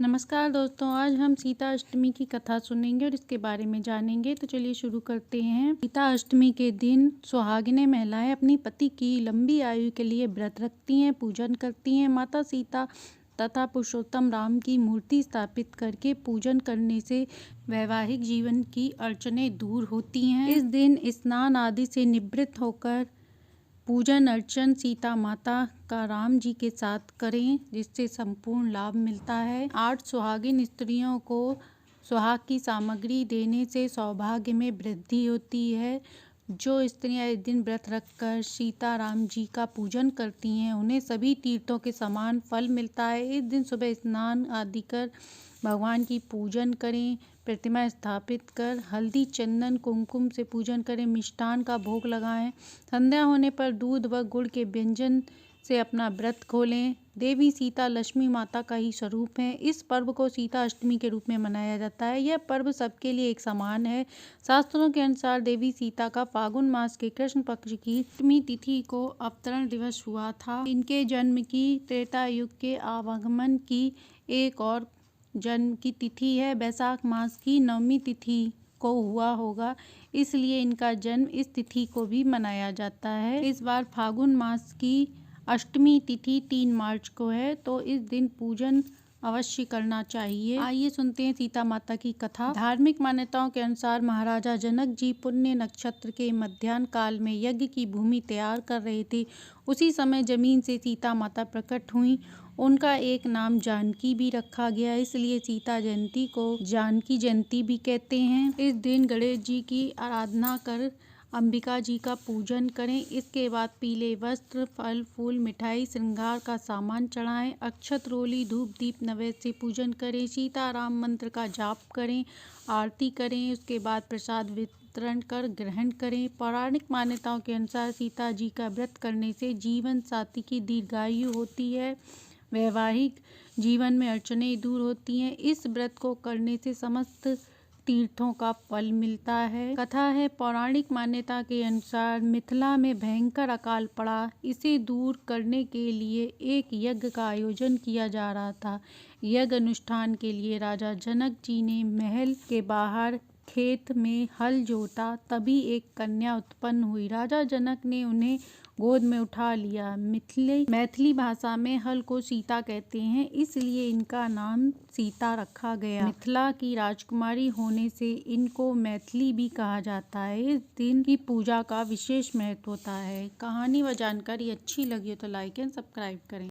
नमस्कार दोस्तों, आज हम सीता अष्टमी की कथा सुनेंगे और इसके बारे में जानेंगे। तो चलिए शुरू करते हैं। सीता अष्टमी के दिन सुहागिनें महिलाएं अपनी पति की लंबी आयु के लिए व्रत रखती हैं, पूजन करती हैं। माता सीता तथा पुरुषोत्तम राम की मूर्ति स्थापित करके पूजन करने से वैवाहिक जीवन की अड़चनें दूर होती हैं। इस दिन स्नान आदि से निवृत्त होकर पूजन अर्चन सीता माता का राम जी के साथ करें, जिससे संपूर्ण लाभ मिलता है। 8 सुहागिन स्त्रियों को सुहाग की सामग्री देने से सौभाग्य में वृद्धि होती है। जो स्त्रियां इस दिन व्रत रखकर सीता राम जी का पूजन करती हैं, उन्हें सभी तीर्थों के समान फल मिलता है। इस दिन सुबह स्नान आदि कर भगवान की पूजन करें, प्रतिमा स्थापित कर हल्दी चंदन कुमकुम से पूजन करें, मिष्ठान का भोग लगाएं। संध्या होने पर दूध व गुड़ के व्यंजन से अपना व्रत खोलें। देवी सीता लक्ष्मी माता का ही स्वरूप है। इस पर्व को सीता अष्टमी के रूप में मनाया जाता है। यह पर्व सबके लिए एक समान है। शास्त्रों के अनुसार देवी सीता का फागुन मास के कृष्ण पक्ष की अष्टमी तिथि को अवतरण दिवस हुआ था। इनके जन्म की त्रेता युग के आवागमन की एक और जन्म की तिथि है। वैशाख मास की नवमी तिथि को हुआ होगा, इसलिए इनका जन्म इस तिथि को भी मनाया जाता है। इस बार फागुन मास की अष्टमी तिथि 3 मार्च को है, तो इस दिन पूजन अवश्य करना चाहिए। आइए सुनते हैं सीता माता की कथा। धार्मिक मान्यताओं के अनुसार महाराजा जनक जी पुण्य नक्षत्र के मध्याह्न काल में यज्ञ की भूमि तैयार कर रहे थे। उसी समय जमीन से सीता माता प्रकट हुई। उनका एक नाम जानकी भी रखा गया, इसलिए सीता जयंती को जानकी जयंती भी कहते हैं। इस दिन गणेश जी की आराधना कर अंबिका जी का पूजन करें। इसके बाद पीले वस्त्र, फल फूल, मिठाई, श्रृंगार का सामान चढ़ाएं। अक्षत, रोली, धूप दीप नैवेद्य से पूजन करें। सीता राम मंत्र का जाप करें, आरती करें। उसके बाद प्रसाद वितरण कर ग्रहण करें। पौराणिक मान्यताओं के अनुसार सीता जी का व्रत करने से जीवन साथी की दीर्घायु होती है, वैवाहिक जीवन में अड़चनें दूर होती हैं। इस व्रत को करने से समस्त तीर्थों का फल मिलता है। कथा है, पौराणिक मान्यता के अनुसार मिथिला में भयंकर अकाल पड़ा। इसे दूर करने के लिए एक यज्ञ का आयोजन किया जा रहा था। यज्ञ अनुष्ठान के लिए राजा जनक जी ने महल के बाहर खेत में हल जोता। तभी एक कन्या उत्पन्न हुई। राजा जनक ने उन्हें गोद में उठा लिया। मैथिली भाषा में हल को सीता कहते हैं, इसलिए इनका नाम सीता रखा गया। मिथिला की राजकुमारी होने से इनको मैथिली भी कहा जाता है। इस दिन की पूजा का विशेष महत्व होता है। कहानी व जानकारी अच्छी लगी हो तो लाइक एंड सब्सक्राइब करें।